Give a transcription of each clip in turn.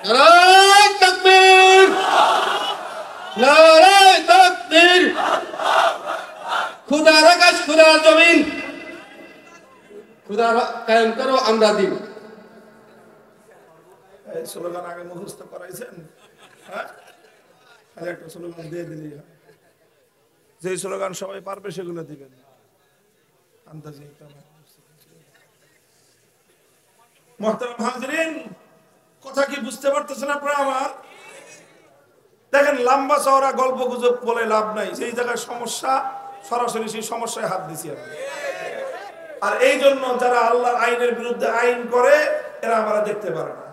নারায়ে তাকবীর, নারায়ে তাকবীর। খুদার আকাশ, খুদার জমিন, খুদা কায়েম করো আমরা দিন। এই স্লোগান আগে মুখস্থ করাইছেন? হ্যাঁ, একটা স্লোগান দিয়ে দিলেই হয়। যে স্লোগান সবাই পারবে সেগুলো দিবেন। আন্দাজে মুহতারাম হাজিরিন, কথা কি বুঝতে পারতেছেন আপনারা আমার? দেখেন, লম্বা চওড়া গল্প গুজব বলে লাভ নাই। সেই জায়গায় সমস্যা, সরাসরি সেই সমস্যায় হাত দিছি আমি। আর এই জন্য যারা আল্লাহর আইনের বিরুদ্ধে আইন করে এরা আমরা দেখতে পারে না।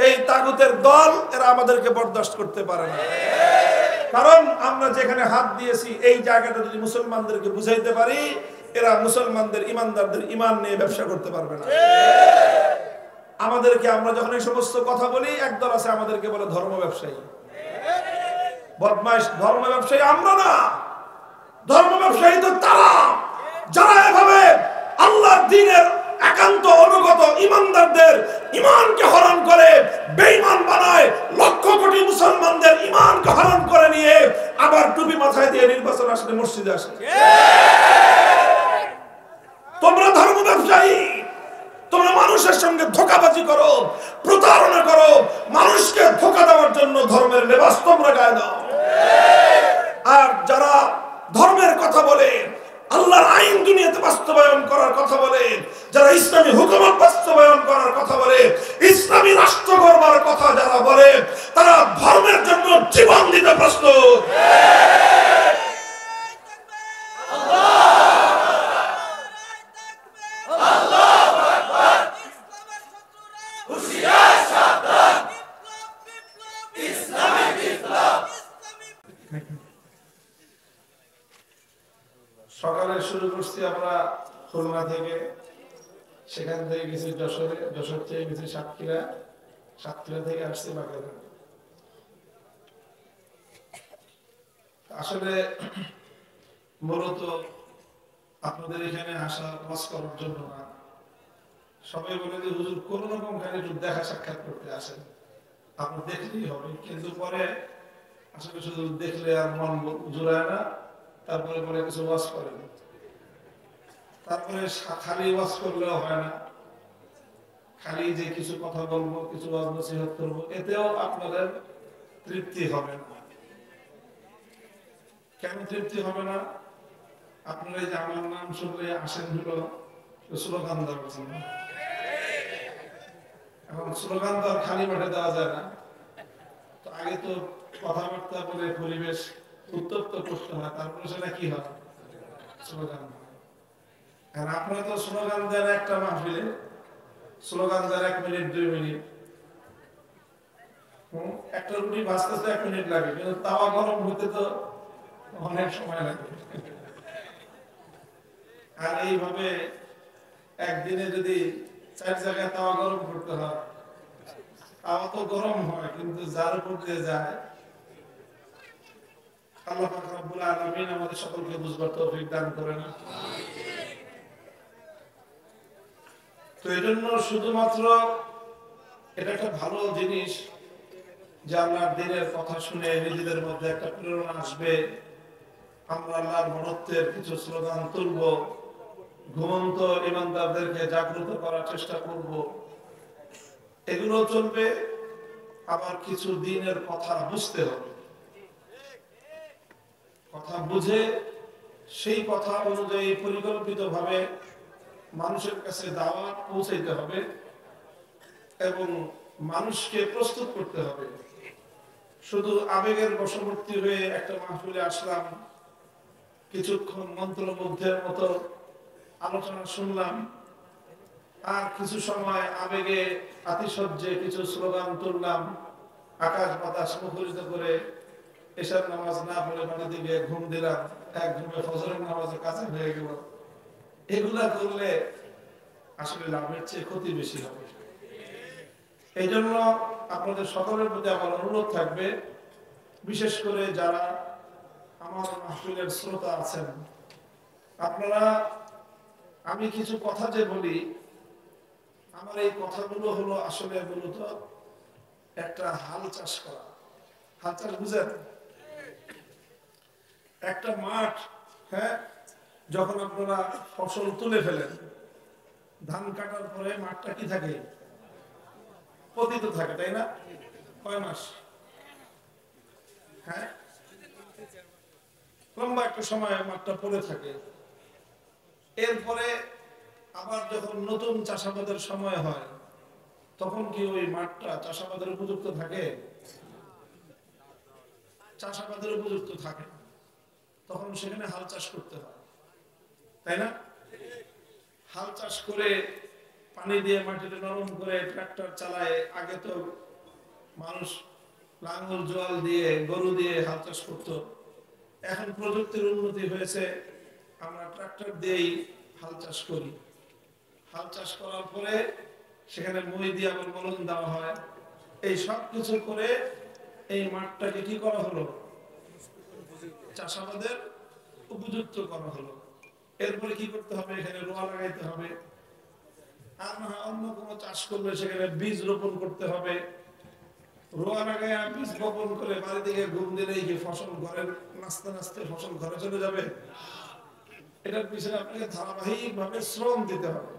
এই তাগুতের দল এরা আমাদেরকে বরদাস্ত করতে পারে না। কারণ আমরা যেখানে হাত দিয়েছি এই জায়গাটা যদি মুসলমানদেরকে বুঝাইতে পারি, এরা মুসলমানদের ইমানদারদের ইমান নিয়ে ব্যবসা করতে পারবে না। আমাদেরকে, আমরা যখন এই সমস্ত কথা বলি, একদল আছে আমাদেরকে বলে ধর্ম ব্যবসায়ী, বদমাইশ। ধর্ম ব্যবসায়ী আমরা না, ধর্ম ব্যবসায়ী তো তারা যারা এভাবে আল্লাহর দ্বীনের একান্ত অনুগত ইমানদারদের ইমানকে হরণ করে বেঈমান বানায়, লক্ষ কোটি মুসলমানদের ইমানকে হরণ করে নিয়ে আবার টুপি মাথায় দিয়ে নির্বাচন আসলে মসজিদে আসে। তোমরা ধর্ম ব্যবসায়ী, তোমরা মানুষের সঙ্গে ধোঁকাবাজি করো, প্রতারণা করো, মানুষকে ধোঁকা দেওয়ার জন্য ধর্মের লেবাস তোমরা গায়ে দাও। আর যারা ধর্মের কথা বলে, আল্লাহর আইন দুনিয়াতে বাস্তবায়ন করার কথা বলে, যারা ইসলামী হুকুমত বাস্তবায়ন করার কথা বলে, ইসলামী রাষ্ট্র গড়বার কথা যারা বলে, তারা ধর্মের জন্য জীবন দিতে প্রস্তুত। সকালে শুরু করছি আমরা খুলনা থেকে, সেখান থেকে গেছি যশোরে, যশোর থেকে গেছি সাতক্ষীরা, সাতক্ষীরা থেকে আসছি বাগেরহাট। আসলে মূলত আপনাদের এখানে আসা ওয়াজ করার জন্য না। সবাই বলে যে হুজুর কোন রকম খালি একটু দেখা সাক্ষাৎ করতে আসেন, আপনি দেখলেই হবে। কিন্তু পরে আসলে শুধু দেখলে আর মন জুড়ায় না, তারপরে পরে কিছু ওয়াজ করেন। তারপরে খালি ওয়াজ করলেও হয় না, খালি যে কিছু কথা বলবো, কিছু ওয়াজ নসিহত করবো, এতেও আপনাদের তৃপ্তি হবে না। কেন তৃপ্তি হবে না? আপনারা এই যে আমার নাম শুনলে আসেন হলো স্লোগান দেওয়ার জন্য। এখন স্লোগান তো আর খালি মাঠে দেওয়া যায় না, তো আগে তো কথাবার্তা বলে পরিবেশ উত্তপ্ত করতে হয়, তারপরে সেটা কি হয়? স্লোগান। আর আপনারা তো স্লোগান দেন একটা মাহফিলে, স্লোগান দেন 1 মিনিট 2 মিনিট, একটা রুটি ভাজতে 1 মিনিট লাগে, কিন্তু তাওয়া গরম হতে তো অনেক সময় লাগে। আর এইভাবে একদিনে যদি 4 জায়গায় তাওয়া গরম করতে হয়, তাওয়া তো গরম হয়, কিন্তু যার উপর দিয়ে যায়। আল্লাহ পাক রব্বুল আলামিন আমাদের সকলকে বুঝবার তৌফিক দান করেন। তো এই জন্য শুধুমাত্র এটা একটা ভালো জিনিস যে আল্লাহর দ্বীনের কথা শুনে নিজেদের মধ্যে একটা প্রেরণা আসবে, আমরা আল্লাহর মহত্বের কিছু স্লোগান তুলব, ঘুমন্ত ইমানদারদেরকে জাগ্রত করার চেষ্টা করব, এগুলো চলবে। আবার কিছু দ্বীনের কথা বুঝতে হবে, কথা বুঝে সেই কথা অনুযায়ী পরিকল্পিতভাবে মানুষের কাছে দাওয়াত পৌঁছাইতে হবে এবং মানুষকে প্রস্তুত করতে হবে। শুধু আবেগের বশবর্তী হয়ে একটা মাহফিলে আসলাম, কিছুক্ষণ মন্ত্রমুগ্ধের মতো আলোচনা শুনলাম, আর কিছু সময় আবেগে আতিশয্যে কিছু স্লোগান তুললাম, আকাশ বাতাস মুখরিত করে এশার নামাজ না পড়ে বাড়ি দিকে ঘুম দিলাম, এক ঘুমে ফজরের নামাজের কাছে হয়ে গেল। এগুলা করলে আসলে লাভের চেয়ে ক্ষতি বেশি হবে। এই জন্য আপনাদের সকলের প্রতি আমার অনুরোধ থাকবে, বিশেষ করে যারা আমার মাহফিলের শ্রোতা আছেন, আপনারা, আমি কিছু কথা যে বলি, আমার এই কথাগুলো হলো আসলে মূলত একটা হাল চাষ করা। হাল চাষ বুঝেন? একটা মাঠ, হ্যাঁ, যখন আপনারা ফসল তুলে ফেলেন, ধান কাটার পরে মাঠটা কি থাকে? পতিত থাকে, তাই না? কয় মাস? হ্যাঁ, লম্বা একটা সময় মাঠটা পড়ে থাকে। এরপরে আবার যখন নতুন চাষাবাদের সময় হয়, তখন কি ওই মাঠটা চাষাবাদের উপযুক্ত থাকে? চাষাবাদের উপযুক্ত থাকে না। তখন সেখানে হাল চাষ করতে হয়, তাই না? হাল চাষ করে পানি দিয়ে মাটিটা নরম করে ট্রাক্টর চালায়। আগে তো মানুষ লাঙ্গল জোয়াল দিয়ে গরু দিয়ে হাল চাষ করতো। এখন প্রযুক্তির উন্নতি হয়েছে, আমরা ট্রাক্টর দিয়েই হাল চাষ করি। হাল চাষ করার পরে সেখানে মই দিয়ে আবার মলম দেওয়া হয়। এই সব কিছু করে এই মাঠটাকে কি করা হলো? চাষাবাদের উপযুক্ত করা হলো। এরপরে কি করতে হবে? এখানে রোয়া লাগাইতে হবে। আর না অন্য কোনো চাষ করলে সেখানে বীজ রোপণ করতে হবে। রোয়া লাগায় বীজ বপন করে বাড়ি থেকে ঘুম দিলেই কি ফসল ঘরে নাচতে নাচতে ফসল ঘরে চলে যাবে? এটার পিছনে আপনাকে ধারাবাহিক ভাবে শ্রম দিতে হবে।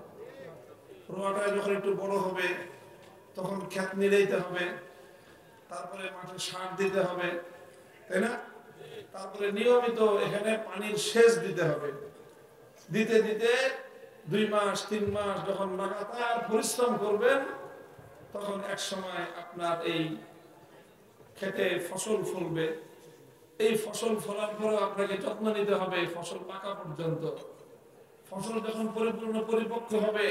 রোয়াটা যখন একটু বড় হবে তখন ক্ষেত নিড়াইতে হবে, তারপরে মাঠে সার দিতে হবে, তাই না? তারপরে নিয়মিত এখানে পানির সেচ দিতে হবে। দিতে দিতে 2 মাস 3 মাস যখন লাগাতার পরিশ্রম করবেন, তখন এক সময় আপনার এই খেতে ফসল ফলবে। এই ফসল ফলার পরে আপনাকে যত্ন নিতে হবে ফসল পাকা পর্যন্ত। ফসল যখন পরিপূর্ণ পরিপক্ক হবে,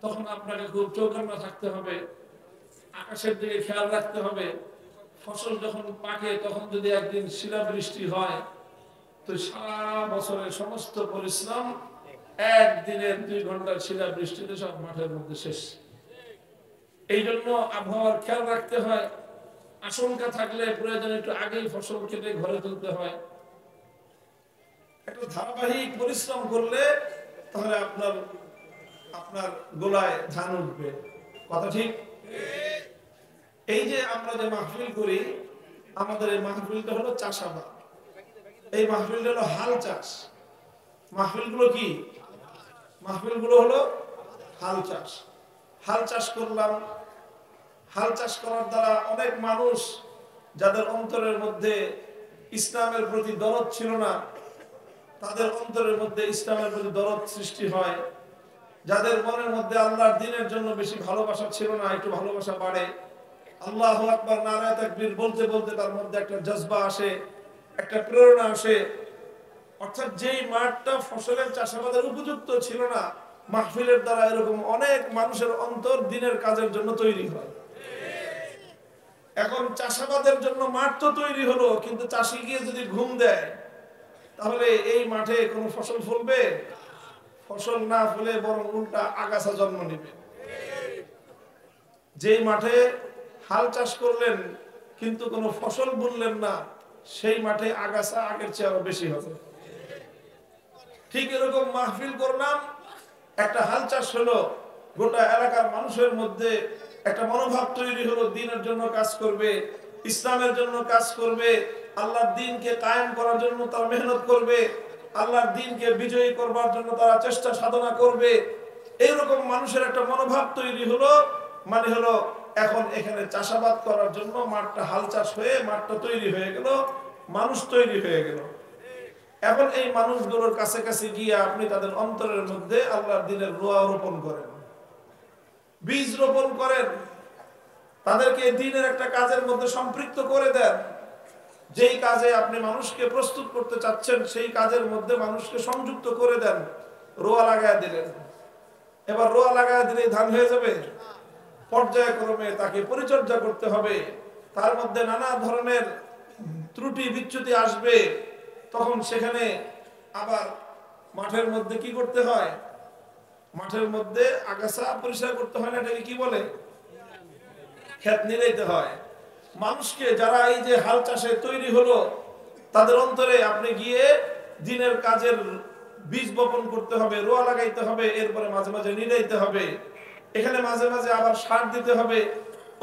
তখন আপনাকে খুব চৌকান্না থাকতে হবে, আকাশের দিকে খেয়াল রাখতে হবে। ফসল যখন পাকে তখন যদি একদিন শিলাবৃষ্টি হয়, তো সারা বছরের সমস্ত পরিশ্রম একদিনের 2 ঘন্টার শিলাবৃষ্টিতে সব মাঠের মধ্যে শেষ। এই জন্য আবহাওয়ার খেয়াল রাখতে হয়। আশঙ্কা থাকলে প্রয়োজনে একটু আগেই ফসল কেটে ঘরে তুলতে হয়। একটু ধারাবাহিক পরিশ্রম করলে তাহলে আপনার আপনার গোলায় ধান উঠবে। কথা ঠিক? এই যে আমরা যে মাহফিল করি, আমাদের এই মাহফিলটা হলো চাষাবাদ। এই মাহফিলটা হলো হাল চাষ। মাহফিলগুলো কি? মাহফিলগুলো হলো হাল চাষ। হাল চাষ করলাম। হাল চাষ করার দ্বারা অনেক মানুষ যাদের অন্তরের মধ্যে ইসলামের প্রতি দরদ ছিল না, তাদের অন্তরের মধ্যে ইসলামের প্রতি দরদ সৃষ্টি হয়। যাদের মনের মধ্যে আল্লাহর দ্বীনের জন্য বেশি ভালোবাসা ছিল না, একটু ভালোবাসা বাড়ে। আল্লাহু আকবার নারায়ে তাকবীর বলতে বলতে তার মধ্যে একটা জজবা আসে, একটা প্রেরণা আসে। অর্থাৎ যেই মাঠটা ফসলের চাষাবাদের উপযুক্ত ছিল না, মাহফিলের দ্বারা এরকম অনেক মানুষের অন্তর দ্বীনের কাজের জন্য তৈরি হয়। এখন চাষাবাদের জন্য মাঠ তো তৈরি হলো, কিন্তু চাষি গিয়ে যদি ঘুম দেয়, তাহলে এই মাঠে কোনো ফসল ফলবে? ফসল না ফলে বরং উল্টা আগাছা জন্ম নেবে। যেই মাঠে হাল চাষ করলেন কিন্তু কোনো ফসল বুনলেন না, সেই মাঠে আগাছা আগের চেয়ে আরো বেশি হবে। ঠিক এরকম মাহফিল করলাম, একটা হাল চাষ হলো, গোটা এলাকার মানুষের মধ্যে একটা মনোভাব তৈরি হলো, দ্বীনের জন্য কাজ করবে, ইসলামের জন্য কাজ করবে, আল্লাহর দ্বীনকে কায়েম করার জন্য তারা মেহনত করবে, আল্লাহর দ্বীনকে বিজয়ী করবার জন্য তারা চেষ্টা সাধনা করবে। এইরকম মানুষের একটা মনোভাব তৈরি হলো। মানে হলো এখন এখানে চাষাবাদ করার জন্য মাঠটা হাল চাষ হয়ে মাঠটা তৈরি হয়ে গেল, মানুষ তৈরি হয়ে গেল। এখন এই মানুষগুলোর কাছে কাছে গিয়ে আপনি তাদের অন্তরের মধ্যে আল্লাহর দ্বীনের রোয়া রোপণ করেন, বীজ রোপণ করেন, তাদেরকে দ্বীনের একটা কাজের মধ্যে সম্পৃক্ত করে দেন। যেই কাজে আপনি মানুষকে প্রস্তুত করতে চাচ্ছেন, সেই কাজের মধ্যে মানুষকে সংযুক্ত করে দেন। রোয়া লাগায় দিলেন, এবার রোয়া লাগায় দিলেই ধান হয়ে যাবে? পর্যায়ক্রমে তাকে পরিচর্যা করতে হবে। তার মধ্যে নানা ধরনের ত্রুটি বিচ্যুতি আসবে, তখন সেখানে আবার মাঠের মধ্যে কি করতে হয়? মাঠের মধ্যে আগাছা পরিষ্কার করতে হয় না, এটাকে কি বলে? ক্ষেত নিড়াইতে হয়। মানুষকে যারা এই যে হাল চাষে তৈরি হলো, তাদের অন্তরে আপনি গিয়ে দ্বীনের কাজের বীজ বপন করতে হবে, রোয়া লাগাইতে হবে, এরপরে মাঝে মাঝে নিড়াইতে হবে। এখানে মাঝে মাঝে আবার সার দিতে হবে,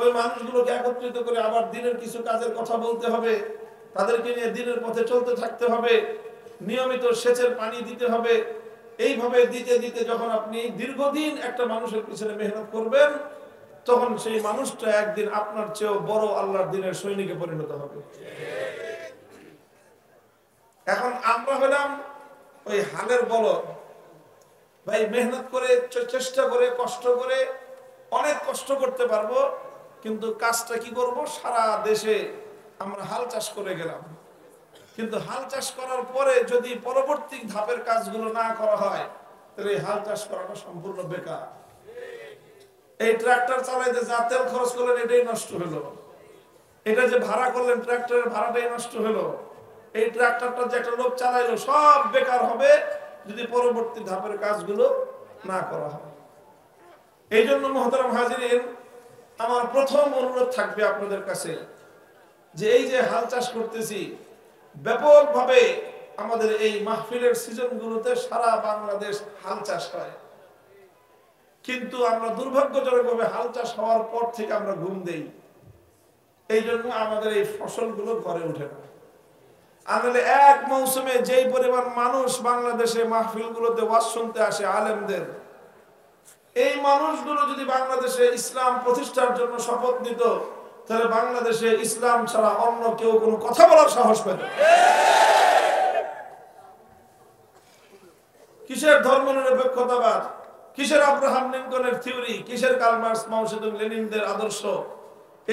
ওই মানুষগুলোকে একত্রিত করে আবার দিনের কিছু কাজের কথা বলতে হবে, তাদেরকে নিয়ে দিনের পথে চলতে থাকতে হবে, নিয়মিত সেচের পানি দিতে হবে। এইভাবে দিতে দিতে যখন আপনি দীর্ঘদিন একটা মানুষের পিছনে মেহনত করবেন, তখন সেই মানুষটা একদিন আপনার চেয়েও বড় আল্লাহর দিনের সৈনিকে পরিণত হবে। এখন আমরা হলাম ওই হালের বলদ ভাই, মেহনত করে চেষ্টা করে কষ্ট করে অনেক কষ্ট করতে পারবো, কিন্তু কাজটা কি করব, সারা দেশে আমরা হাল চাষ করে গেলাম, কিন্তু হাল চাষ করার পরে যদি পরবর্তী ধাপের কাজগুলো না করা হয়, তাহলে এই হাল চাষ করাটা সম্পূর্ণ বেকার। এই ট্রাক্টর চালাইতে যা তেল খরচ করলেন এটাই নষ্ট হলো, এটা যে ভাড়া করলেন ট্রাক্টরের ভাড়াটাই নষ্ট হলো, এই ট্রাক্টরটা যে একটা লোক চালাইলো সব বেকার হবে যদি পরবর্তী ধাপের কাজগুলো না করা হয়। এই জন্য মুহতারাম হাজিরিন, আমার প্রথম অনুরোধ থাকবে আপনাদের কাছে যে এই যে হাল চাষ করতেছি, ব্যাপকভাবে আমাদের এই মাহফিলের সিজনগুলোতে সারা বাংলাদেশ হাল চাষ হয়, কিন্তু আমরা দুর্ভাগ্যজনকভাবে হাল চাষ হওয়ার পর থেকে আমরা ঘুম দেই, এই জন্য আমাদের এই ফসলগুলো ঘরে উঠে না। আসলে এক মৌসুমে যেই পরিমাণ মানুষ বাংলাদেশে মাহফিলগুলোতে ওয়াজ শুনতে আসে আলেমদের, এই মানুষগুলো যদি বাংলাদেশে ইসলাম প্রতিষ্ঠার জন্য শপথ নিত, তাহলে বাংলাদেশে ইসলাম ছাড়া অন্য কেউ কোনো কথা বলার সাহস পেত। কিসের ধর্মনিরপেক্ষতাবাদ, কিসের আব্রাহাম লিঙ্কনের থিওরি, কিসের কার্ল মার্কস, মাও সেতুং, লেনিনদের আদর্শ,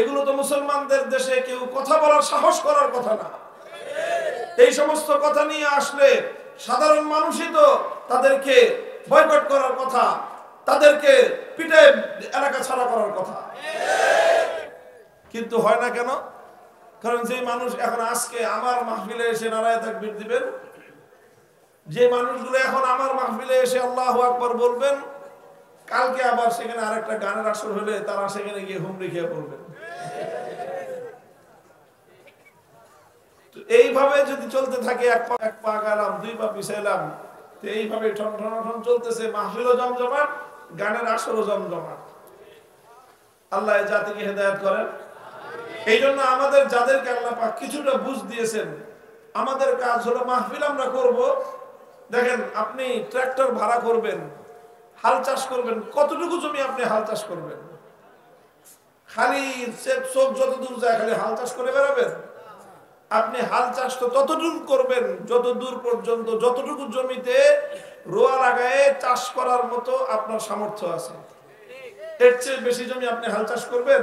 এগুলো তো মুসলমানদের দেশে কেউ কথা বলার সাহস করার কথা না। এই সমস্ত কথা নিয়ে আসলে সাধারণ মানুষই তো তাদেরকে বয়কট করার কথা, তাদেরকে পিটে এলাকা ছাড়া করার কথা, কিন্তু হয় না কেন? কারণ যে মানুষ এখন আজকে আমার মাহফিলে এসে নারায়ে তাকবীর দিবেন, যে মানুষগুলো এখন আমার মাহফিলে এসে আল্লাহু আকবার বলবেন, কালকে আবার সেখানে আরেকটা গানের আসর হলে তারা সেখানে গিয়ে হুমড়ি খেয়ে পড়বেন। এইভাবে যদি চলতে থাকে, এক পা গেলাম, দুই পা পিছাইলাম, তো এইভাবে ঠন ঠন ঠন চলতেছে, মাহফিলও জমজমাট, গানের আসরও জমজমাট। আল্লাহ জাতিকে হেদায়েত করেন। এই জন্য আমাদের যাদেরকে আল্লাহ পাক কিছুটা বুঝ দিয়েছেন, আমাদের কাজ হলো মাহফিল আমরা করব। দেখেন, আপনি ট্রাক্টর ভাড়া করবেন, হাল চাষ করবেন, কতটুকু জমি আপনি হাল চাষ করবেন? খালি চোখ যতদূর যায় খালি হাল চাষ করে বেড়াবেন? আপনি হাল চাষ তো ততটুকু করবেন যত দূর পর্যন্ত, যতটুকু জমিতে রোয়া লাগায়ে চাষ করার মতো আপনার সামর্থ্য আছে। এর চেয়ে বেশি জমি আপনি হাল চাষ করবেন?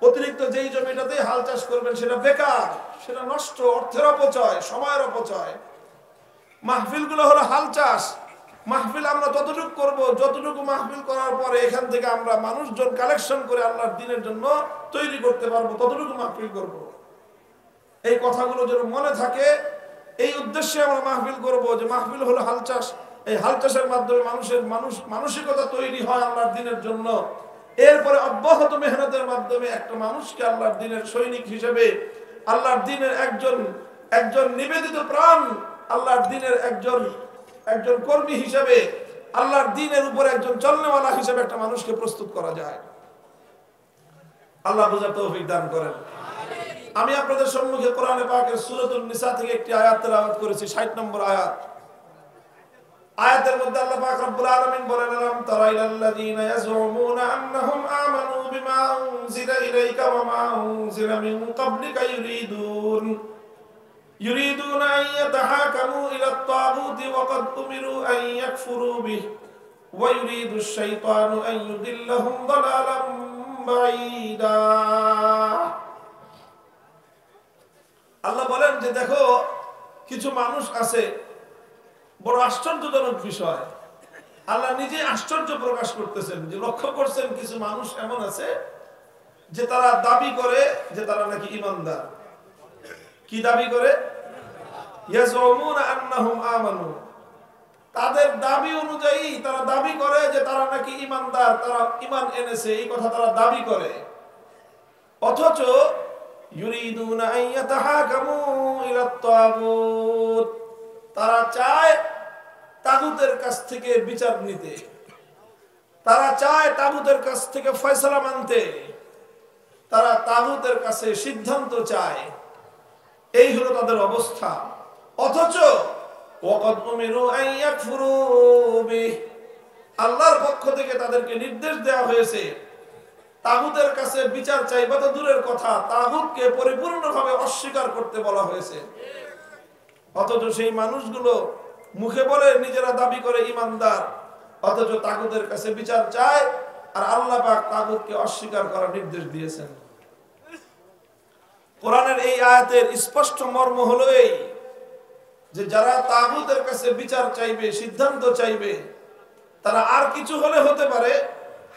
অতিরিক্ত যেই জমিটাতে হাল চাষ করবেন সেটা বেকার, সেটা নষ্ট, অর্থের অপচয়, সময়ের অপচয়। মাহফিল গুলো হলো হাল চাষ। মাহফিল আমরা ততটুকু করব যতটুকু মাহফিল করার পরে এখান থেকে আমরা মানুষজন কালেকশন করে আল্লাহর দ্বীনের জন্য তৈরি করতে পারবো, ততটুকু মাহফিল করব। এই কথাগুলো যেন মনে থাকে, এই উদ্দেশ্যে আমরা মাহফিল করব, যে মাহফিল হলো হাল চাষ। এই হাল চাষের মাধ্যমে মানসিকতা তৈরি হয় আল্লাহর দ্বীনের জন্য। এরপরে অব্যাহত মেহনতের মাধ্যমে একটা মানুষকে আল্লাহর দ্বীনের সৈনিক হিসেবে, আল্লাহর দ্বীনের একজন নিবেদিত প্রাণ, আল্লাহর দ্বীনের একজন কর্মী হিসেবে, আল্লাহর দ্বীনের উপরে একজন চলনেওয়ালা হিসেবে একটা মানুষকে প্রস্তুত করা যায়। আল্লাহ বুঝার তৌফিক দান করেন। আমি আপনাদের সম্মুখে কোরআনে পাকের সূরাতুন নিসা থেকে একটি আয়াত তেলাওয়াত করেছি, 60 নম্বর আয়াত। আয়াতের মধ্যে আল্লাহ পাক রব্বুল আলামিন বলেন, আলাম তারা ইলাল্লাযীনা ইয়াজউমুনা আন্নাহুম আমানু বিমা উনজিলা ইলাইকা ওয়া মা উনজিলা মিন ক্বাবলিকা ইউরিদুনা আন ইয়াতাহাকামু ইলাত তাগুতি ওয়া ক্বাদ উমিরু আন ইয়াকফুরু বিহি ওয়া ইউরিদু আশ-শাইতানু আন ইউদিল্লাহুম দালালাম বাঈদা। আল্লাহ বলেন যে দেখো, কিছু মানুষ আছে, বড় আশ্চর্যজনক বিষয়, আল্লাহ নিজে আশ্চর্য প্রকাশ করতেছেন যে লক্ষ্য করছেন কিছু মানুষ এমন আছে যে তারা দাবি করে যে তারা নাকি ঈমানদার। কি দাবি করে? ইয়াজউমুনা আন্নাহুম আমানু, তাদের দাবি অনুযায়ী তারা দাবি করে যে তারা নাকি ঈমানদার, তারা ঈমান এনেছে, এই কথা তারা দাবি করে। অথচ ইউরিদুনা আন ইয়াতাহাকামু ইলাত তাগুত, তারা চায় তাগুতের কাছ থেকে বিচার নিতে। তারা চায় তাগুতের কাছ থেকে ফয়সালা মানতে, তারা তাগুতের কাছে সিদ্ধান্ত চায়। এই হলো তাদের অবস্থা। অথচ ওয়াকাদ উমিরু আন ইয়াকফুরু বিহি, আল্লাহর পক্ষ থেকে তাদেরকে নির্দেশ দেওয়া হয়েছে তাগুতের কাছে বিচার চাইবা তো দূরের কথা, তাগুতকে পরিপূর্ণভাবে অস্বীকার করতে বলা হয়েছে। অথচ সেই মানুষগুলো মুখে বলে নিজেরা দাবি করে ইমানদার, অথচ তাগুতের কাছে বিচার চায়, আর আল্লাহ পাক তাগুতকে অস্বীকার করার নির্দেশ দিয়েছেন। কোরআনের এই আয়াতের স্পষ্ট মর্ম হলো এই যে যারা তাগুতের কাছে বিচার চাইবে, সিদ্ধান্ত চাইবে, তারা আর কিছু হলে হতে পারে,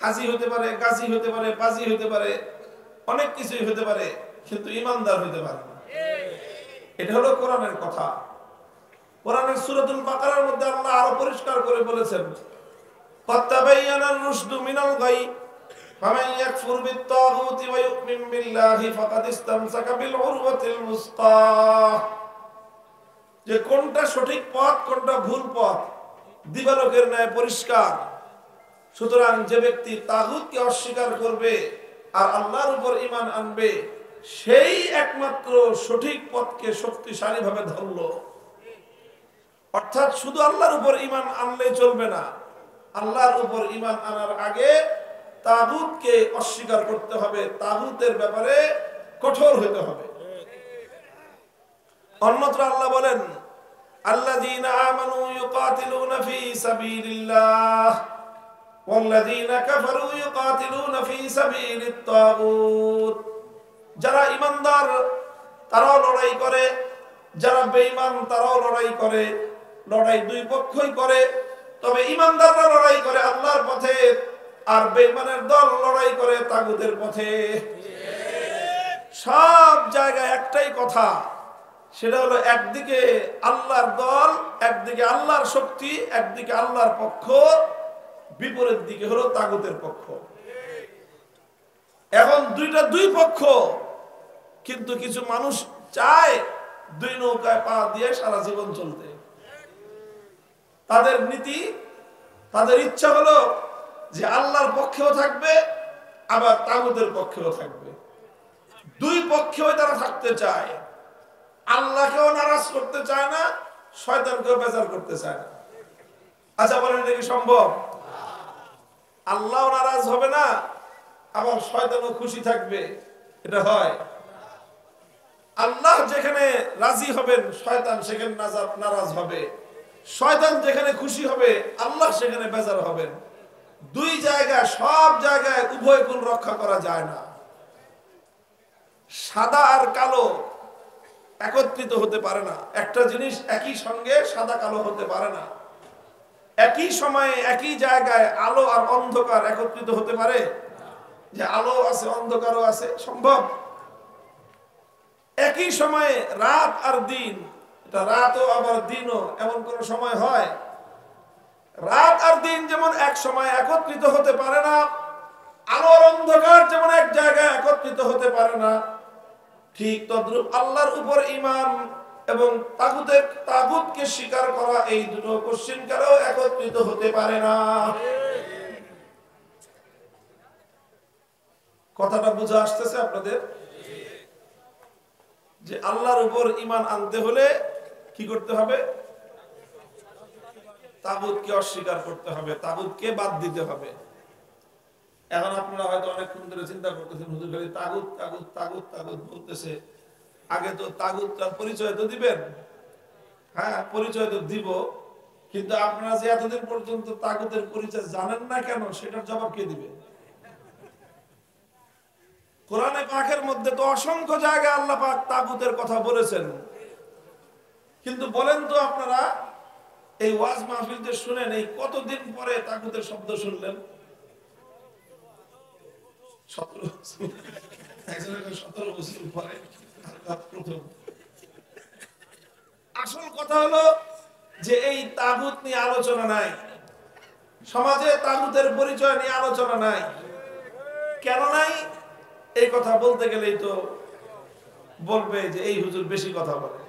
হাজি হতে পারে, গাজী হতে পারে, বাজি হতে পারে, অনেক কিছুই হতে পারে, কিন্তু ইমানদার হতে পারে না। এটা হলো কোরআনের কথা। কোরআনের সূরাতুল বাকারার মধ্যে আল্লাহ আরো পরিষ্কার করে বলেছেন, ক্বাদ তাবায়্যানার রুশদু মিনাল গাই ফামান ইয়াকফুর বিত-তাগুতি ওয়া ইউমিন বিল্লাহি ফাকাদ ইসতামসাকা বিল উরওয়াতিল মুসকা। যে কোনটা সঠিক পথ কোনটা ভুল পথ দিবালোকের ন্যায় পরিষ্কার। সুতরাং যে ব্যক্তি তাগুতকে অস্বীকার করবে আর আল্লাহর উপর ঈমান আনবে, সেই একমাত্র সঠিক পথকে শক্তিশালীভাবে ধরলো। অর্থাৎ শুধু আল্লাহর উপর ঈমান আনলে চলবে না, আল্লাহর উপর ঈমান আনার আগে তাগুতকে অস্বীকার করতে হবে, তাগুতের ব্যাপারে কঠোর হতে হবে। অন্যত্র আল্লাহ বলেন, আল্লাযীনা আমানু ইউকাতিলুনা ফী সাবিলিল্লাহ ওয়াল্লাযীনা কাফারু ইউকাতিলুনা ফী সাবিলিত তাগুত। যারা ঈমানদার তারাও লড়াই করে, যারা বেঈমান তারাও লড়াই করে। লড়াই দুই পক্ষই করে, তবে ঈমানদাররা লড়াই করে আল্লাহর পথে, আর বেঈমানের দল লড়াই করে তাগুতের পথে। সব জায়গায় একটাই কথা, সেটা হলো একদিকে আল্লাহর দল, একদিকে আল্লাহর শক্তি, একদিকে আল্লাহর পক্ষ, বিপরীত দিকে হলো তাগুতের পক্ষ। এখন দুইটা দুই পক্ষ, কিন্তু কিছু মানুষ চায় দুই নৌকায় পা দিয়ে সারা জীবন চলতে। তাদের নীতি, তাদের ইচ্ছা হলো যে আল্লাহর পক্ষেও থাকবে আবার তাগুতের পক্ষেও থাকবে। দুই পক্ষেও তারা থাকতে চায়, আল্লাহকেও নারাজ করতে চায় না, শয়তানকেও বেজার করতে চায় না। আচ্ছা বলেন, এটা কি সম্ভব? আল্লাহও নারাজ হবে না আবার শয়তানও খুশি থাকবে, এটা হয়? আল্লাহ যেখানে রাজি হবেন শয়তান সেখানে নারাজ হবে, শয়তান যেখানে খুশি হবে আল্লাহ সেখানে বেজার হবেন। দুই জায়গায়, সব জায়গায় উভয় গুণ রক্ষা করা যায় না। সাদা আর কালো একত্রিত হতে পারে না। একটা জিনিস একই সঙ্গে সাদা কালো হতে পারে না। একই সময়ে একই জায়গায় আলো আর অন্ধকার একত্রিত হতে পারে? যে আলো আছে অন্ধকারও আছে, সম্ভব? একই সময়ে রাত আর দিন, এটা রাতও আবার দিনও, এমন কোন সময় হয়? রাত আর দিন যেমন এক সময় একত্রিত হতে পারে না, আলো আর অন্ধকার যেমন এক জায়গায় একত্রিত হতে পারে না, ঠিক তদ্রূপ আল্লাহর উপর ঈমান এবং তাগুতকে স্বীকার করা, এই দুটো কোশ্চিনকালেও একত্রিত হতে পারে না। কথাটা বুঝে আসতেছে আপনাদের? যে আল্লাহর উপর ঈমান আনতে হলে কি করতে হবে? তাগুতকে অস্বীকার করতে হবে, তাগুতকে বাদ দিতে হবে। এখন আপনারা হয়তো অনেকক্ষণ ধরে চিন্তা করতেছেন, হুজুর খালি তাগুত তাগুত তাগুত তাগুত বলতেছে, আগে তো তাগুতটার পরিচয় তো দিবেন। হ্যাঁ, পরিচয় তো দিব, কিন্তু আপনারা যে এতদিন পর্যন্ত তাগুতের পরিচয় জানেন না কেন, সেটার জবাব কে দিবে? কোরআনে পাকের মধ্যে তো অসংখ্য জায়গায় আল্লাহ পাক তাগুতের কথা বলেছেন, কিন্তু বলেন তো আপনারা এই ওয়াজ মাহফিল যে শুনেন, এই কতদিন পরে তাগুতের শব্দ শুনলেন? 17 বছর পরে প্রথম। আসল কথা হলো যে এই তাগুত নিয়ে আলোচনা নাই, সমাজে তাগুতের পরিচয় নিয়ে আলোচনা নাই। কেন নাই? এই কথা বলতে গেলেই তো বলবে যে এই হুজুর বেশি কথা বলে।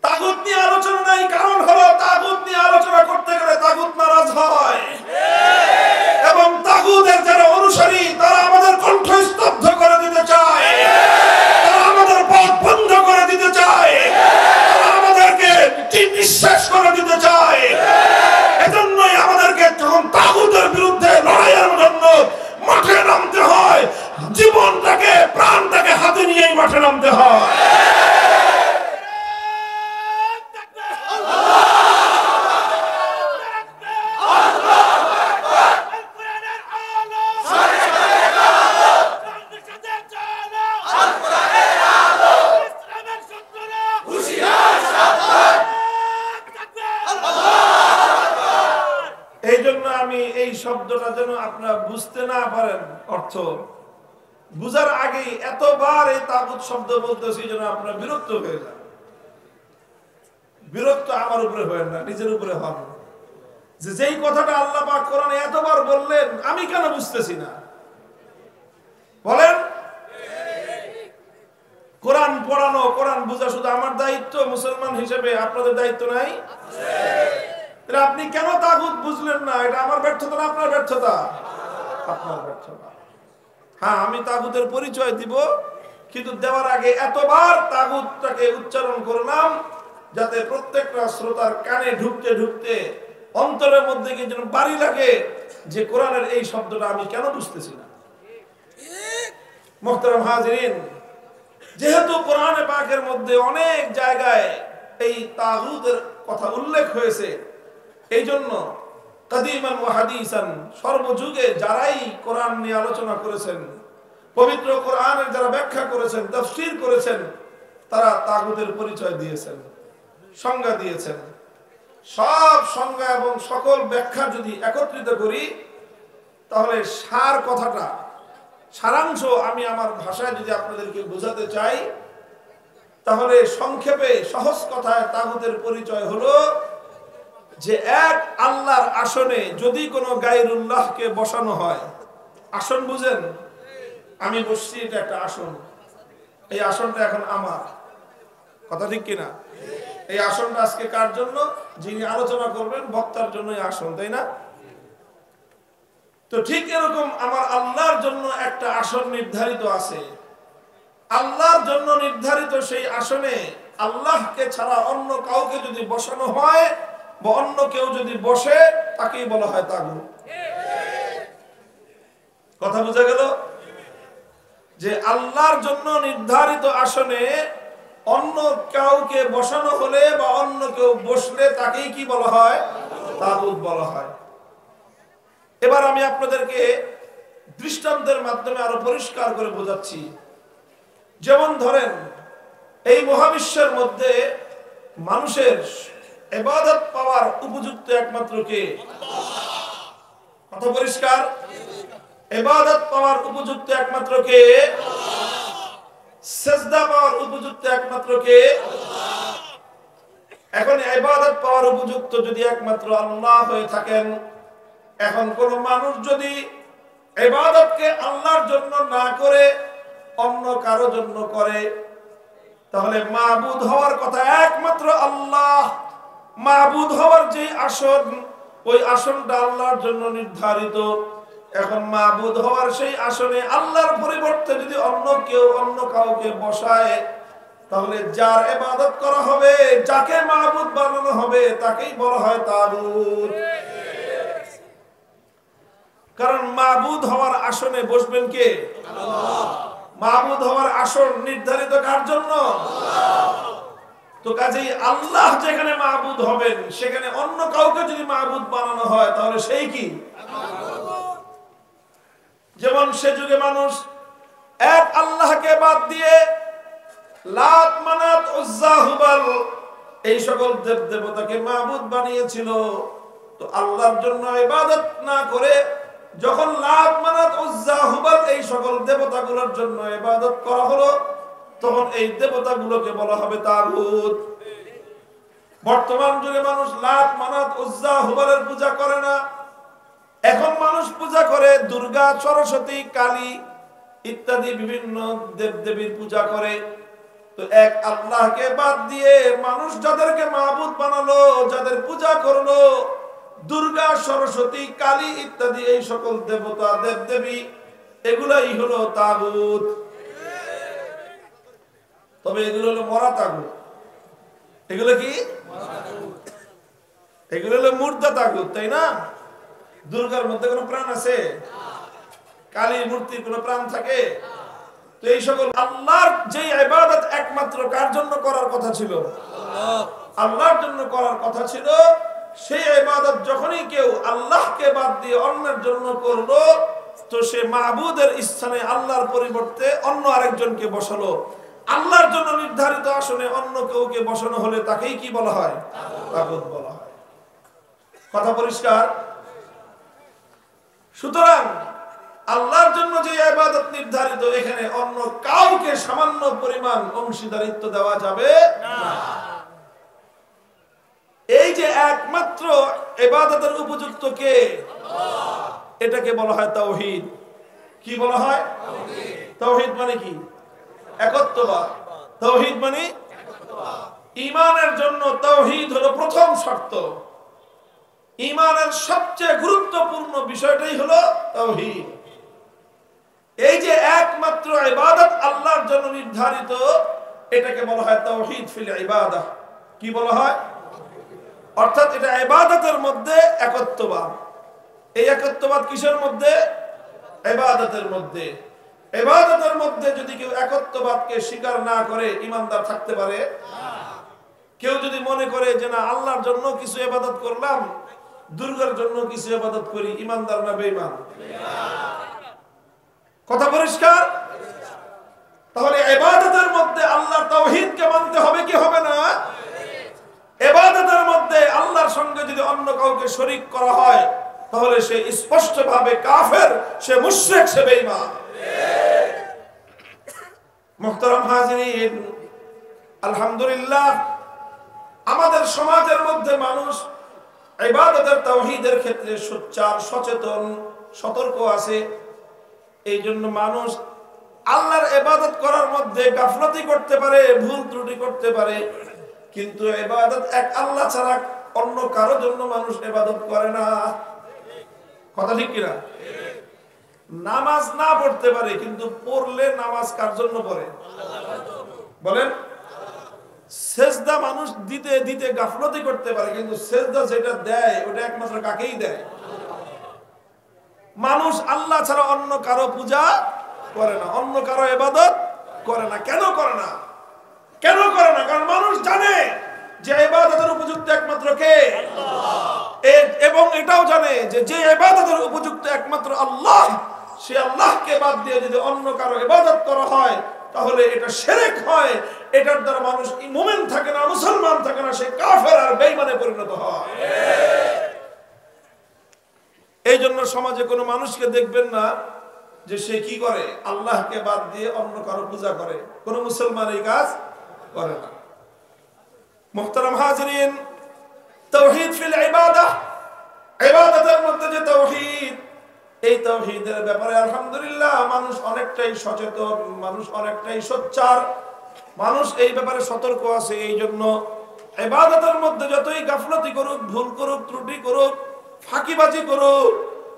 তাগুত নিয়ে আলোচনা নাই, কারণ হলো তাগুত নিয়ে আলোচনা করতে গেলে তাগুত নারাজ হয়। অর্থ বুঝার আগেই এতবার এই তাগুত শব্দ বলতেছি যেন আপনারা বিরক্ত হয়ে যান। বিরক্ত আমার উপরে হবেন না, নিজের উপরে হন। যে যেই কথাটা আল্লাহ পাক কোরআনে এতবার বললেন আমি কেন বুঝতেছি না? বলেন, কোরআন পড়ানো, কোরআন বোঝা শুধু আমার দায়িত্ব মুসলমান হিসেবে, আপনাদের দায়িত্ব নাই? তাহলে আপনি কেন তাগুত বুঝলেন না? এটা আমার ব্যর্থতা না আপনার ব্যর্থতা? আপনার ব্যর্থতা। হ্যাঁ, আমি তাগুতের পরিচয় দিব, কিন্তু দেওয়ার আগে এতবার তাগুতটাকে উচ্চারণ করলাম যাতে প্রত্যেকটা শ্রোতার কানে ঢুকতে ঢুকতে অন্তরের মধ্যে কি যেন বাড়ি লাগে যে কোরআনের এই শব্দটা আমি কেন বুঝতেছি না। মুহতারাম হাজিরিন, যেহেতু কোরআনে পাকের মধ্যে অনেক জায়গায় এই তাগুতের কথা উল্লেখ হয়েছে, এই জন্য কাদিমান ওয়া হাদিসান সর্বযুগে যারাই কোরআন নিয়ে আলোচনা করেছেন, পবিত্র কোরআনের যারা ব্যাখ্যা করেছেন, তাফসীর করেছেন, তারা তাগুতের পরিচয় দিয়েছেন, সংজ্ঞা দিয়েছেন। সব সংজ্ঞা এবং সকল ব্যাখ্যা যদি একত্রিত করি তাহলে সারাংশ আমি আমার ভাষায় যদি আপনাদেরকে বোঝাতে চাই, তাহলে সংক্ষেপে সহজ কথায় তাগুতের পরিচয় হলো যে এক আল্লাহর আসনে যদি কোনো গায়রুল্লাহকে বসানো হয়, আসন বুঝেন, আমি বসছি, এটা একটা আসন, এই আসনটা এখন আমার, কথা ঠিক কিনা? এই আসনটা আজকে কার জন্য? যিনি আলোচনা করবেন বক্তার জন্য এই আসন, তাই না? তো ঠিক এরকম আমার আল্লাহর জন্য একটা আসন নির্ধারিত আছে। আল্লাহর জন্য নির্ধারিত সেই আসনে আল্লাহকে ছাড়া অন্য কাউকে যদি বসানো হয় বা অন্য কেউ যদি বসে, তাকেই বলা হয় তাগুত। কথা বোঝা গেল? যে আল্লাহর জন্য নির্ধারিত আসনে অন্য কাউকে বসানো হলে বা অন্য কেউ বসলে তাকেই কি বলা হয়? তাগুত বলা হয়। এবার আমি আপনাদেরকে দৃষ্টান্তের মাধ্যমে আরো পরিষ্কার করে বোঝাচ্ছি। যেমন ধরেন, এই মহাবিশ্বের মধ্যে মানুষের ইবাদত পাওয়ার উপযুক্ত একমাত্র কে? কথা পরিষ্কার? ইবাদত পাওয়ার উপযুক্ত একমাত্র কে? সিজদা পাওয়ার উপযুক্ত একমাত্র কে? এখন ইবাদত পাওয়ার উপযুক্ত যদি একমাত্র আল্লাহ হয়ে থাকেন, এখন কোন মানুষ যদি ইবাদতকে আল্লাহর জন্য না করে অন্য কারো জন্য করে, তাহলে মাবুদ হওয়ার কথা একমাত্র আল্লাহ। মাবুদ হওয়ার যে আসন, ওই আসনটা আল্লাহর জন্য নির্ধারিত। এখন মাবুদ হওয়ার সেই আসনে আল্লাহর পরিবর্তে যদি অন্য কেউ অন্য কাউকে বসায়, তাহলে যার ইবাদত করা হবে, যাকে মাবুদ বানানো হবে, তাকেই বলা হয় তাগুত। কারণ মাবুদ হওয়ার আসনে বসবেন কে? আল্লাহ। মাবুদ হওয়ার আসন নির্ধারিত কার জন্য? আল্লাহ। তো কাজেই আল্লাহ যেখানে মাবুদ হবেন, সেখানে অন্য কাউকে যদি মাবুদ বানানো হয়, তাহলে সেই কি? যেমন সে যুগে মানুষ এক আল্লাহকে বাদ দিয়ে লাত, মানাত, উজ্জা, হুবাল এই সকল দেব দেবতাকে মাবুদ বানিয়েছিল। তো আল্লাহর জন্য ইবাদত না করে যখন লাত, মানাত, উজ্জা, হুবাল এই সকল দেবতাগুলোর জন্য ইবাদত করা হলো, তখন এই দেবতাগুলোকে বলা হবে তাগুত। বর্তমান যুগে মানুষ লাত, মানাত, উজ্জা, হুবালের পূজা করে না। এখন মানুষ পূজা করে দুর্গা, সরস্বতী, কালী ইত্যাদি বিভিন্ন দেবদেবীর পূজা করে। তো এক আল্লাহকে বাদ দিয়ে মানুষ যাদেরকে মাবুদ বানালো, যাদের পূজা করলো, দুর্গা, সরস্বতী, কালী ইত্যাদি এই সকল দেবতা, দেবদেবী, এগুলাই হলো তাগুত। তবে এগুলো হলো মরা তাগুত। এগুলো কি? এগুলো হলো মুর্দা তাগুত, তাই না? দুর্গার মধ্যে কোনো প্রাণ আছে? কালীর মূর্তির কোনো প্রাণ থাকে? তো এই সকল আল্লাহর যে ইবাদত একমাত্র কার জন্য করার কথা ছিল? আল্লাহর জন্য করার কথা ছিল। সেই ইবাদত যখনই কেউ আল্লাহকে বাদ দিয়ে অন্যের জন্য করলো, তো সে মাবুদের স্থানে আল্লাহর পরিবর্তে অন্য আরেকজনকে বসালো। আল্লাহর জন্য নির্ধারিত আসনে অন্য কাউকে বসানো হলে তাকেই কি বলা হয়? তাগুত বলা হয়। কথা পরিষ্কার? সুতরাং আল্লাহর জন্য যে ইবাদত নির্ধারিত, এখানে অন্য কাউকে সামান্য পরিমাণ অংশীদারিত্ব দেওয়া যাবে না। এই যে একমাত্র ইবাদতের উপযুক্ত কে, এটাকে বলা হয় তাওহীদ। কি বলা হয়? তাওহীদ মানে কি? একত্ববাদ। তাওহীদ মানে ঈমানের জন্য তাওহীদ হলো প্রথম শর্ত। ঈমানের সবচেয়ে গুরুত্বপূর্ণ বিষয়টাই হলো তাওহীদ। এই যে একমাত্র ইবাদত আল্লাহর জন্য নির্ধারিত, এটাকে বলা হয় তাওহীদ ফিল ইবাদাহ। কি বলা হয়? অর্থাৎ এটা ইবাদতের মধ্যে একত্ববাদ। এই একত্ববাদ কিসের মধ্যে? ইবাদতের মধ্যে। ইবাদতের মধ্যে যদি কেউ একত্ববাদকে স্বীকার না করে, ঈমানদার থাকতে পারে না। কেউ যদি মনে করে যে না, আল্লাহর জন্য কিছু ইবাদত করলাম, দুর্গার জন্য কিছু ইবাদত করি, ঈমানদার না বেঈমান? কথা পরিষ্কার? তাহলে ইবাদতের মধ্যে আল্লাহর তাওহীদকে মানতে হবে কি হবে না? ইবাদতের মধ্যে আল্লাহর সঙ্গে যদি অন্য কাউকে শরীক করা হয়, তাহলে সে স্পষ্টভাবে কাফের, সে মুশরিক, সে বেঈমান। মুহতারাম হাজিরিন, আলহামদুলিল্লাহ আমাদের সমাজের মধ্যে মানুষ ইবাদতের তাওহীদের ক্ষেত্রে সোচ্চার, সচেতন, সতর্ক আছে। এই জন্য মানুষ আল্লাহর ইবাদত করার মধ্যে গাফলতি করতে পারে, ভুল ত্রুটি করতে পারে, কিন্তু ইবাদত এক আল্লাহ ছাড়া অন্য কারো জন্য মানুষ ইবাদত করে না। কথা ঠিক কিনা? নামাজ না পড়তে পারে, কিন্তু পড়লে নামাজ কার জন্য পড়ে? বলেন। সেজদা মানুষ দিতে দিতে গাফলতি করতে পারে, কিন্তু সেজদা যেটা দেয় ওটা একমাত্র কাকেই দেয়? মানুষ আল্লাহ ছাড়া অন্য কারো পূজা করে না, অন্য কারো ইবাদত করে না। কেন করে না? কেন করে না? কারণ মানুষ জানে যে ইবাদতের উপযুক্ত একমাত্র কে, এবং এটাও জানে যে যে ইবাদতের উপযুক্ত একমাত্র আল্লাহ, সে আল্লাহকে বাদ দিয়ে যদি অন্য কারো ইবাদত করা হয়, তাহলে এটা শিরক হয়। এটার দ্বারা মানুষ মুমিন থাকে না, মুসলমান থাকে না, সে কাফের আর বেঈমানে পরিণত হয়। এই জন্য সমাজে কোনো মানুষকে দেখবেন না যে সে কি করে, আল্লাহকে বাদ দিয়ে অন্য কারো পূজা করে। কোন মুসলমান এই কাজ করে না। মুহতারাম হাজিরিন, তাওহীদ ফিল ইবাদাহ, ইবাদতের মধ্যে যে তাওহীদ, এই তাওহীদের ব্যাপারে আলহামদুলিল্লাহ মানুষ অনেকটাই সচেতন, মানুষ অনেকটাই সোচ্চার, মানুষ এই ব্যাপারে সতর্ক আছে। এই জন্য ইবাদতের মধ্যে যতই গাফলতি করুক, ভুল করুক, ত্রুটি করুক, ফাঁকিবাজি করুক,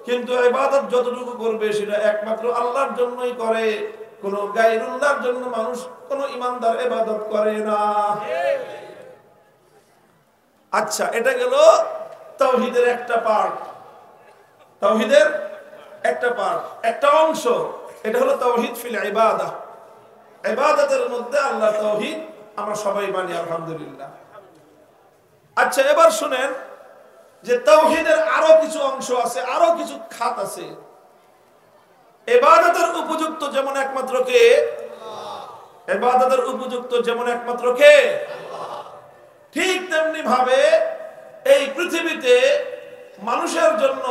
কিন্তু ইবাদত যতটুকু করবে সেটা একমাত্র আল্লাহর জন্যই করে। কোন গায়রুল্লাহর জন্য মানুষ, কোন ঈমানদার ইবাদত করে না। আচ্ছা, এটা গেল তাওহীদের একটা পার্ট, তাওহীদের একটা পার্ট, একটা অংশ। এটা হলো তাওহীদ ফিল ইবাদাহ। ইবাদতের মধ্যে আল্লাহ তাওহীদ আমরা সবাই মানি, আলহামদুলিল্লাহ। আচ্ছা, এবার শুনেন যে তাওহীদের আরো কিছু অংশ আছে, আরো কিছু খাত আছে। ইবাদতের উপযুক্ত যেমন একমাত্র কে, ইবাদতের উপযুক্ত যেমন একমাত্র কে, ঠিক তেমনি ভাবে এই পৃথিবীতে মানুষের জন্য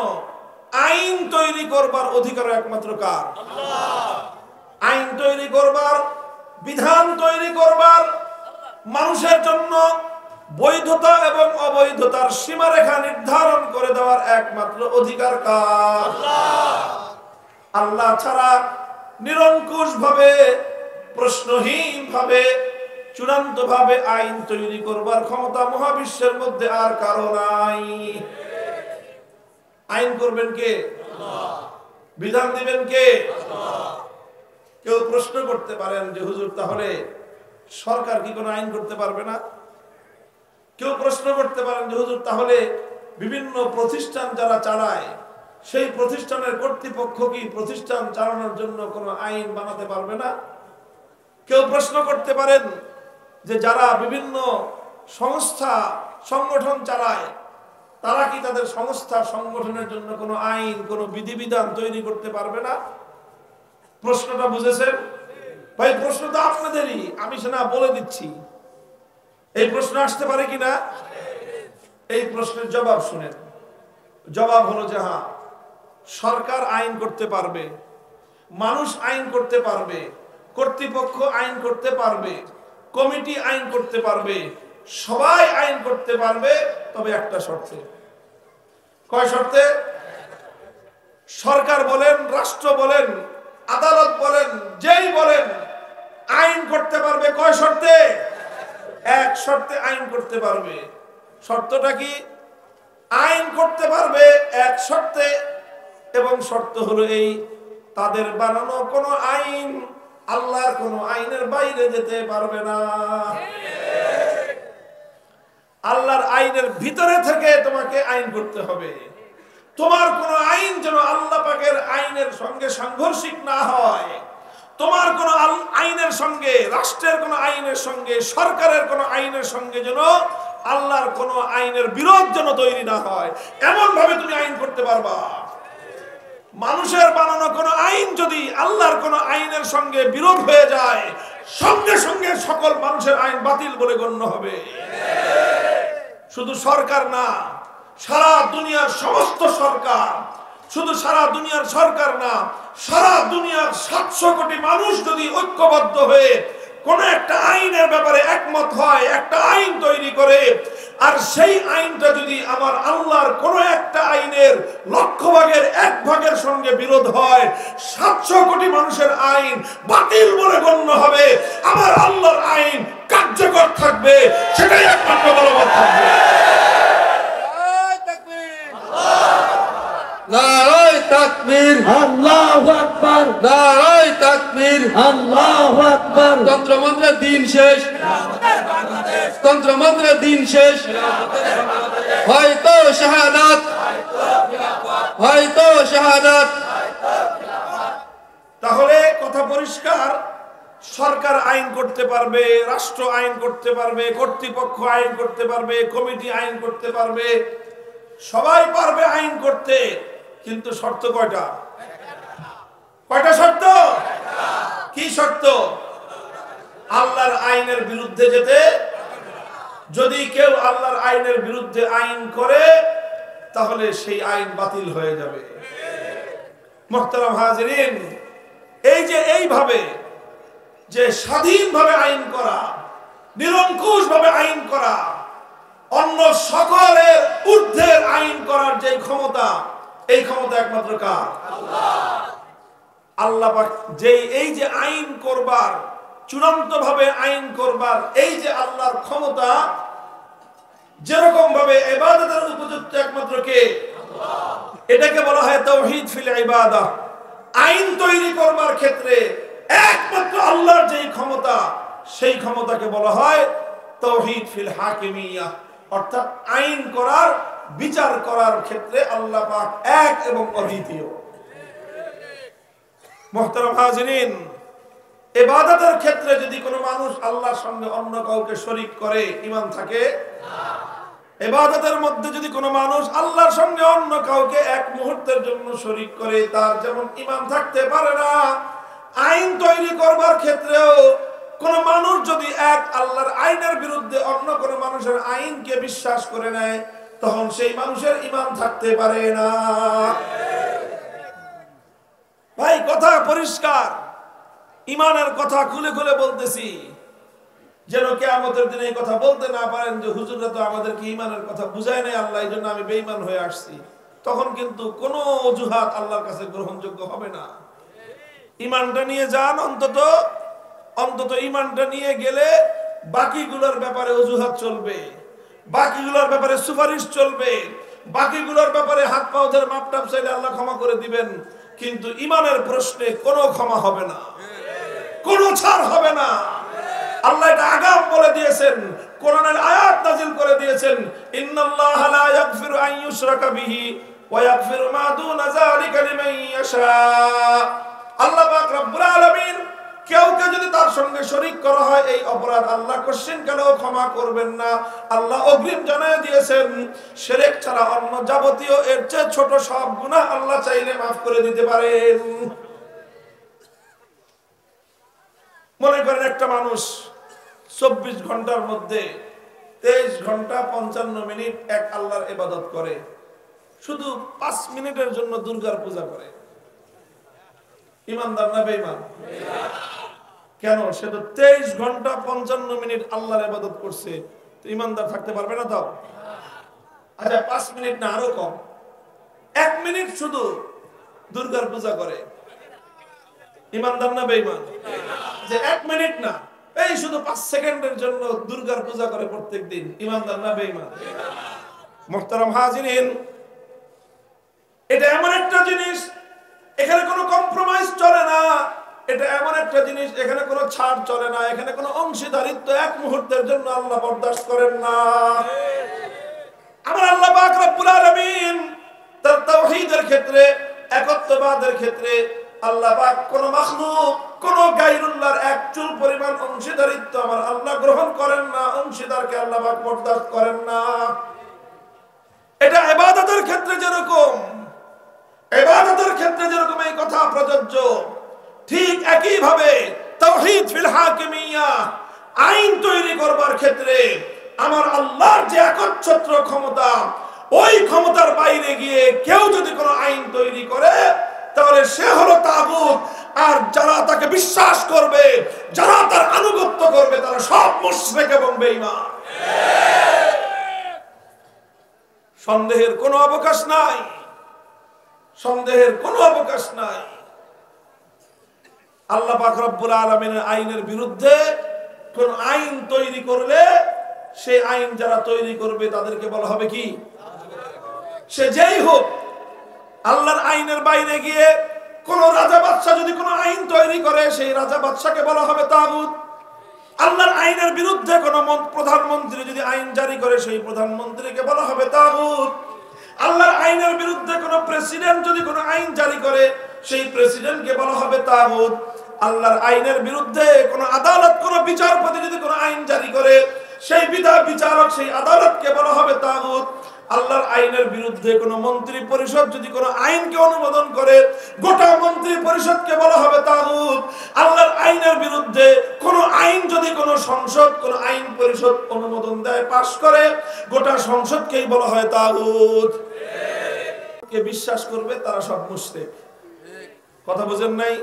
আইন তৈরি করবার অধিকার একমাত্র কার? আইন তৈরি করবার, বিধান তৈরি করবার, মানুষের জন্য বৈধতা এবং অবৈধতার সীমারেখা নির্ধারণ করে দেওয়ার একমাত্র অধিকার কার? আল্লাহ ছাড়া নিরঙ্কুশ ভাবে, প্রশ্নহীন ভাবে, চূড়ান্ত ভাবে আইন তৈরি করবার ক্ষমতা মহাবিশ্বের মধ্যে আর কারো নাই। আইন করবেন কে? বিধান দিবেন কে? কেউ প্রশ্ন করতে পারেন যে হুজুর, তাহলে সরকার কি কোনো আইন করতে পারবে না? কেউ প্রশ্ন করতে পারেন যে হুজুর, তাহলে বিভিন্ন প্রতিষ্ঠান যারা চালায়, সেই প্রতিষ্ঠানের কর্তৃপক্ষ কি প্রতিষ্ঠান চালানোর জন্য কোনো আইন বানাতে পারবে না? কেউ প্রশ্ন করতে পারেন যে যারা বিভিন্ন সংস্থা, সংগঠন চালায়, তারা কি তাদের সংস্থা, সংগঠনের জন্য কোনো আইন, কোনো বিধিবিধান তৈরি করতে পারবে না? প্রশ্নটা বুঝেছেন ভাই? প্রশ্ন তো আপনাদেরই, আমি সেটা বলে দিচ্ছি। এই প্রশ্ন আসতে পারে কিনা? এই প্রশ্নের জবাব শুনেন। জবাব হলো যে হ্যাঁ, সরকার আইন করতে পারবে, মানুষ আইন করতে পারবে, কর্তৃপক্ষ আইন করতে পারবে, কমিটি আইন করতে পারবে, সবাই আইন করতে পারবে, তবে একটা শর্তে। কয় শর্তে? সরকার বলেন, রাষ্ট্র বলেন, আদালত বলেন, যেই বলেন আইন করতে পারবে কয় শর্তে? এক শর্তে আইন করতে পারবে। শর্তটা কি? আইন করতে পারবে এক শর্তে, এবং শর্ত হলো এই, তাদের বানানো কোনো আইন আল্লাহর কোনো আইনের বাইরে যেতে পারবে না। আল্লাহর আইনের ভিতরে থেকে তোমাকে আইন করতে হবে। তোমার কোন আইন যেন আল্লাহ পাকের আইনের সঙ্গে সাংঘর্ষিক না হয়। তোমার কোন আইনের সঙ্গে, রাষ্ট্রের কোন আইনের সঙ্গে, সরকারের কোন আইনের সঙ্গে যেন আল্লাহর কোন আইনের বিরোধ যেন তৈরি না হয়, এমন ভাবে তুমি আইন করতে পারবা। মানুষের বানানো কোন আইন যদি আল্লাহর কোন আইনের সঙ্গে বিরোধ হয়ে যায়, সঙ্গে সঙ্গে সকল মানুষের আইন বাতিল বলে গণ্য হবে। শুধু সরকার না, সারা দুনিয়ার সমস্ত সরকার, শুধু সারা দুনিয়ার সরকার না, সারা দুনিয়ার 700 কোটি মানুষ যদি ঐক্যবদ্ধ হয়ে কোন একটা আইনের ব্যাপারে একমত হয়, একটা আইন তৈরি করে, আর সেই আইনটা যদি আমার আল্লাহর কোন একটা আইনের 100 ভাগের 1 ভাগের সঙ্গে বিরোধ হয়, 700 কোটি মানুষের আইন বাতিল বলে গণ্য হবে। আমার আল্লাহর আইন কার্যকর থাকবে, সেটাই একমাত্র বলবৎ থাকবে। নারায়ে তাকবীর, আল্লাহু আকবার, নারায়ে তাকবীর, আল্লাহু আকবার। তন্ত্রমন্ত্রের দিন শেষ, তন্ত্রমন্ত্রের দিন শেষ, হয়তো শাহাদাত, হয়তো শাহাদাত। তাহলে কথা পরিষ্কার, সরকার আইন করতে পারবে, রাষ্ট্র আইন করতে পারবে, কর্তৃপক্ষ আইন করতে পারবে, কমিটি আইন করতে পারবে, সবাই পারবে আইন করতে, কিন্তু শর্ত কয়টা? কয়টা শর্ত? কি শর্ত? আল্লাহর আইনের বিরুদ্ধে যেতে, যদি কেউ আল্লাহর আইনের বিরুদ্ধে আইন করে তাহলে সেই আইন বাতিল হয়ে যাবে। মুহতারাম হাজিরিন, এই যে এইভাবে যে স্বাধীনভাবে আইন করা, নিরঙ্কুশ ভাবে আইন করা, অন্য সকলের ঊর্ধ্বের আইন করার যে ক্ষমতা, এই ক্ষমতা একমাত্র কার? আল্লাহ পাক যেই এই যে আইন করবার, চূড়ান্ত ভাবে আইন করবার এই যে আল্লাহর ক্ষমতা, যেরকম ভাবে ইবাদতের উপযুক্ত একমাত্র কে? এটাকে বলা হয় তাওহীদ ফিল ইবাদাহ। আইন তৈরি করবার ক্ষেত্রে একমাত্র আল্লাহর যেই ক্ষমতা, সেই ক্ষমতাকে বলা হয় তাওহীদ ফিল হাকিমিয়াহ, অর্থাৎ আইন করার, বিচার করার ক্ষেত্রে আল্লাহ পাক এক এবং অদ্বিতীয়। মুহতারাম হাজিরিন, ইবাদতের ক্ষেত্রে যদি কোনো মানুষ আল্লাহর সঙ্গে অন্য কাউকে শরীক করে, ঈমান থাকে না। ইবাদতের মধ্যে যদি কোনো মানুষ আল্লাহর সঙ্গে অন্য কাউকে এক মুহূর্তের জন্য শরীক করে, তার যেমন ঈমান থাকতে পারে না। আইন তৈরি করবার ক্ষেত্রেও কোন মানুষ যদি এক আল্লাহর আইনের বিরুদ্ধে অন্য কোন মানুষের আইনকে বিশ্বাস করে নেয়, তখন সেই মানুষের ঈমান থাকতে পারে না। ভাই, কথা পরিষ্কার, ঈমানের কথা খুলে খুলে বলতেছি, যেন কিয়ামতের দিনে এই কথা বলতে না পারেন যে হুজুররা তো আমাদেরকে ঈমানের কথা বুঝায় নাই আল্লাহ, এই জন্য আমি বেঈমান হয়ে আসছি। তখন কিন্তু কোনো অজুহাত আল্লাহর কাছে গ্রহণযোগ্য হবে না। ঈমানটা নিয়ে যান, অন্তত ঈমানটা নিয়ে গেলে বাকিগুলোর ব্যাপারে অজুহাত চলবে, বাকিগুলোর ব্যাপারে সুপারিশ চলবে, বাকিগুলোর ব্যাপারে হাত পা ধরে মাপটাপ চাইলে আল্লাহ ক্ষমা করে দিবেন। কিন্তু ঈমানের প্রশ্নে কোনো ক্ষমা হবে না, কোনো ছাড় হবে না। আল্লাহ এটা আগাম বলে দিয়েছেন, কোরআনের আয়াত নাযিল করে দিয়েছেন, ইন্নাল্লাহা লা ইয়াগফিরু আন ইউশরাকা বিহি ওয়া ইয়াগফিরু মা দুনা যালিকা লিমান ইয়াশা। আল্লাহ পাক রব্বুল আলামিন কেউকে যদি তার সঙ্গে শরীক করা হয়, এই অপরাধ আল্লাহ কোশ্চেন কালেও ক্ষমা করবেন না। আল্লাহ অগ্রিম জানিয়ে দিয়েছেন, শিরক ছাড়া অন্য যাবতীয় এর চেয়ে ছোট সব গুনাহ আল্লাহ চাইলে maaf করে দিতে পারেন। মনে করেন একটা মানুষ 24 ঘন্টার মধ্যে 23 ঘন্টা 55 মিনিট এক আল্লাহর ইবাদত করে, শুধু 5 মিনিটের জন্য দুর্গার পূজা করে। ইমানদার না বেঈমান? কেন? সে তো 23 ঘন্টা 55 মিনিট আল্লাহর ইবাদত করছে, তো ইমানদার থাকতে পারবে না? তাও আচ্ছা 5 মিনিট না আরো কম, 1 মিনিট শুধু দুর্গার পূজা করে, ইমানদার না বেঈমান? যে 1 মিনিট না, এই শুধু 5 সেকেন্ডের জন্য দুর্গার পূজা করে প্রত্যেকদিন, ইমানদার না বেঈমান? মুহতারাম হাজিরিন, এটা এমন একটা জিনিস এখানে কোনো কম্প্রোমাইজ চলে না, এটা এমন একটা জিনিস এখানে কোনো ছাড় চলে না, এখানে কোনো অংশীদারিত্ব এক মুহূর্তের জন্য আল্লাহ বরদাস্ত করেন না। আমার আল্লাহ পাক রব্বুল আলামিন তার তাওহীদের ক্ষেত্রে, একত্ববাদের ক্ষেত্রে আল্লাহ পাক কোন মাখলুক, কোন গায়রুল্লাহর এক চুল পরিমাণ অংশীদারিত্ব আমার আল্লাহ গ্রহণ করেন না, অংশীদারকে আল্লাহ পাক বরদাস্ত করেন না। এটা ইবাদতের ক্ষেত্রে যেরকম, ইবাদতের ক্ষেত্রে যেরকম এই কথা প্রযোজ্য, ঠিক একই ভাবে তাওহীদ ফিল হাকিমিয়া, আইন তৈরি করবার ক্ষেত্রে আমার আল্লাহর যে একচ্ছত্র ক্ষমতা, ওই ক্ষমতার বাইরে গিয়ে কেউ যদি কোনো আইন তৈরি করে তাহলে সে হলো তাগুত, আর যারা তাকে বিশ্বাস করবে, যারা তার আনুগত্য করবে, তারা সব মুশরিক এবং বেঈমান। সন্দেহের কোনো অবকাশ নাই, সন্দেহের কোনো অবকাশ নাই। আল্লাহ পাক রব্বুল আলামিনের আইনের বিরুদ্ধে কোন আইন তৈরি করলে সেই আইন যারা তৈরি করবে তাদেরকে বলা হবে কি? সে যেই হোক। আল্লাহর আইনের বাইরে গিয়ে কোন রাজা বাদশা যদি কোন আইন তৈরি করে সেই রাজা বাদশাকে বলা হবে তাগুত। আল্লাহর আইনের বিরুদ্ধে কোন প্রধানমন্ত্রী যদি আইন জারি করে সেই প্রধানমন্ত্রীকে বলা হবে তাগুত। আল্লাহর আইনের বিরুদ্ধে কোন প্রেসিডেন্ট যদি কোন আইন জারি করে সেই প্রেসিডেন্টকে বলা হবে তাগুত। আল্লাহর আইনের বিরুদ্ধে কোন আদালত, কোন বিচারপতি যদি কোন আইন জারি করে সেই বিচারক, সেই আদালতকে বলা হবে তাগুত। আল্লাহর আইনের বিরুদ্ধে কোন মন্ত্রী পরিষদ যদি কোন আইনকে অনুমোদন করে গোটা মন্ত্রী পরিষদকে বলা হবে তাগুত। আল্লাহর আইনের বিরুদ্ধে কোন আইন যদি কোন সংসদ, কোন আইন পরিষদ অনুমোদন দেয়, পাশ করে, গোটা সংসদকেই বলা হয় তাগুত। কে বিশ্বাস করবে তারা সব মুশরিক। কথা বুঝেন নাই?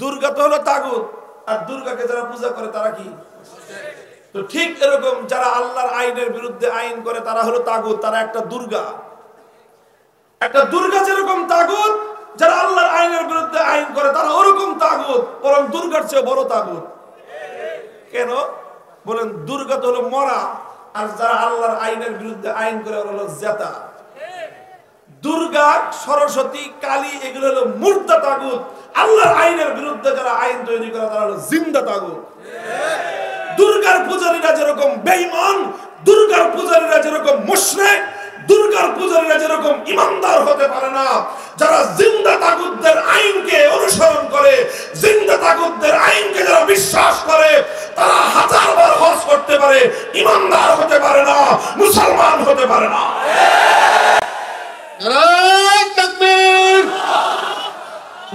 দুর্গা তো হলো তাগুত, আর দুর্গাকে যারা পূজা করে তারা কি? তো ঠিক এরকম যারা আল্লাহর আইনের বিরুদ্ধে আইন করে তারা হলো তাগুত, তারা একটা দুর্গা। একটা দুর্গা যেরকম তাগুত, যারা আল্লাহর আইনের বিরুদ্ধে আইন করে তারা ওরকম তাগুত, বরং দুর্গার চেয়ে বড় তাগুত। কেন বলেন? দুর্গা তো হলো মরা, আর যারা আল্লাহর আইনের বিরুদ্ধে আইন করে ওরা হলো জেতা। দুর্গা, সরস্বতী, কালী এগুলো হলো মুর্দা তাগুত। আল্লাহর আইনের বিরুদ্ধে যারা আইন তৈরি করে তারা হলো জিন্দা তাগুত। দুর্গার পূজারীরা যেরকম বেঈমান, দুর্গার পূজারীরা যেরকম মুশরিক, দুর্গার পূজারীরা যেরকম ইমানদার হতে পারে না, যারা জিন্দা তাগুতদের আইনকে অনুসরণ করে, জিন্দা তাগুতদের আইনকে যারা বিশ্বাস করে, তারা হাজারবার হজ করতে পারে, ইমানদার হতে পারে না, মুসলমান হতে পারে না। নারায়ে তাকবীর,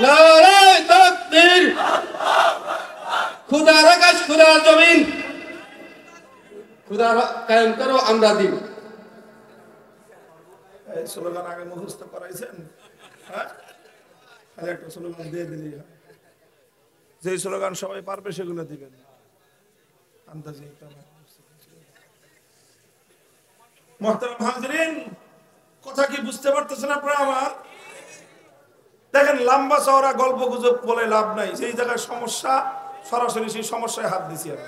নারায়ে তাকবীর। খুদার আকাশ, খুদার জমিন, খুদা কায়েম করো আমরা দিন। এই স্লোগান আগে মুখস্থ করাইছেন? হ্যাঁ, আরে একটা স্লোগান দিয়ে দিলি, যে স্লোগান সবাই পারবে সেগুলো দিবেন। আন্দাজে মুহতারাম হাজিরিন, কথা কি বুঝতে পারতেছেন আপনারা আমার? দেখেন, লম্বা চওড়া গল্প গুজব বলে লাভ নাই। সেই জায়গায় সমস্যা, সরাসরি সেই সমস্যায় হাত দিছি আমি।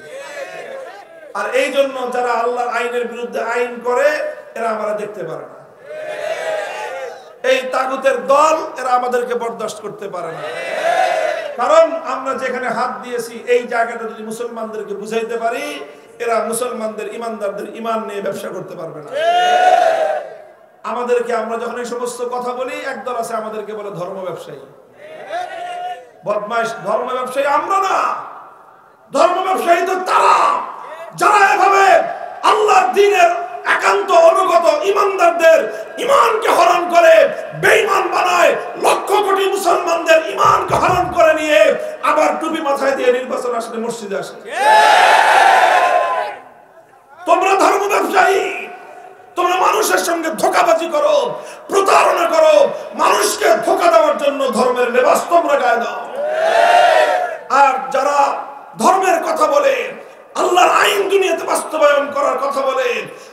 আর এই জন্য যারা আল্লাহর আইনের বিরুদ্ধে আইন করে এরা আমরা দেখতে পারে না। এই তাগুতের দল এরা আমাদেরকে বরদাস্ত করতে পারে না। কারণ আমরা যেখানে হাত দিয়েছি এই জায়গাটা যদি মুসলমানদেরকে বুঝাইতে পারি, এরা মুসলমানদের, ইমানদারদের ইমান নিয়ে ব্যবসা করতে পারবে না। আমাদেরকে, আমরা যখন এই সমস্ত কথা বলি, একদল আছে আমাদেরকে বলে ধর্ম ব্যবসায়ী, বদমাইশ। ধর্ম ব্যবসায়ী আমরা না, ধর্ম ব্যবসায়ী তো তারা যারা এভাবে আল্লাহর দ্বীনের একান্ত অনুগত ইমানদারদের ইমানকে হরণ করে বেঈমান বানায়, লক্ষ কোটি মুসলমানদের ইমানকে হরণ করে নিয়ে আবার টুপি মাথায় দিয়ে নির্বাচন আসলে মসজিদে আসে। তোমরা ধর্ম ব্যবসায়ী, তোমরা মানুষ মানুষের সঙ্গে ধোঁকাবাজি করো, প্রতারণা করো, মানুষকে ধোঁকা দেওয়ার জন্য ধর্মের লেবাস তোমরা গায়ে দাও। আর যারা ধর্মের কথা বলে, আল্লাহর আইন দুনিয়াতে বাস্তবায়ন করার কথা বলে,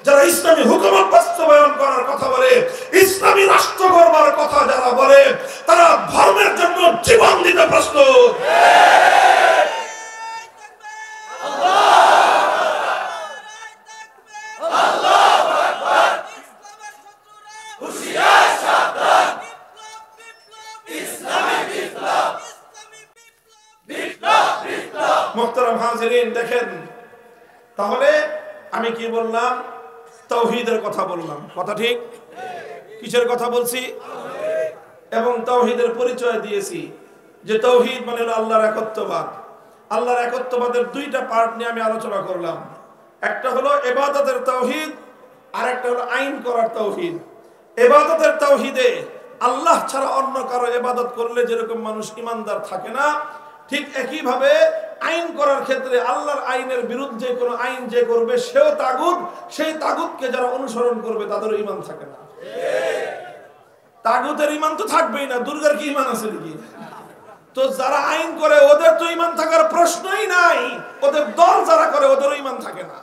যারা ইসলামী হুকুমত বাস্তবায়ন করার কথা বলে, ইসলামী রাষ্ট্র গড়বার কথা যারা বলে, তারা ধর্মের জন্য জীবন দিতে প্রস্তুত। মুহতারাম হাজিরিন, দেখেন তাহলে আমি কি বললাম? তাওহীদের কথা বললাম, কথা ঠিক? কিসের কথা বলছি? এবং তাওহীদের পরিচয় দিয়েছি যে তাওহীদ মানে হলো আল্লাহর একত্ববাদ। আল্লাহর একত্ববাদের দুইটা পার্ট নিয়ে আমি আলোচনা করলাম। একটা হলো ইবাদতের তাওহীদ, আর একটা হলো আইন করার তাওহীদ। ইবাদতের তাওহীদে আল্লাহ ছাড়া অন্য কারো ইবাদত করলে যেরকম মানুষ ঈমানদার থাকে না, ঠিক একই ভাবে আইন করার ক্ষেত্রে আল্লাহর আইনের বিরুদ্ধে কোন আইন যে করবে সেও তাগুত, সেই তাগুতকে যারা অনুসরণ করবে তাদেরও ঈমান থাকে না। তাগুতের ঈমান তো থাকবেই না, দুর্গার কি ঈমান আছে নাকি? তো যারা আইন করে ওদের তো ঈমান থাকার প্রশ্নই নাই, ওদের দল যারা করে ওদেরও ঈমান থাকে না।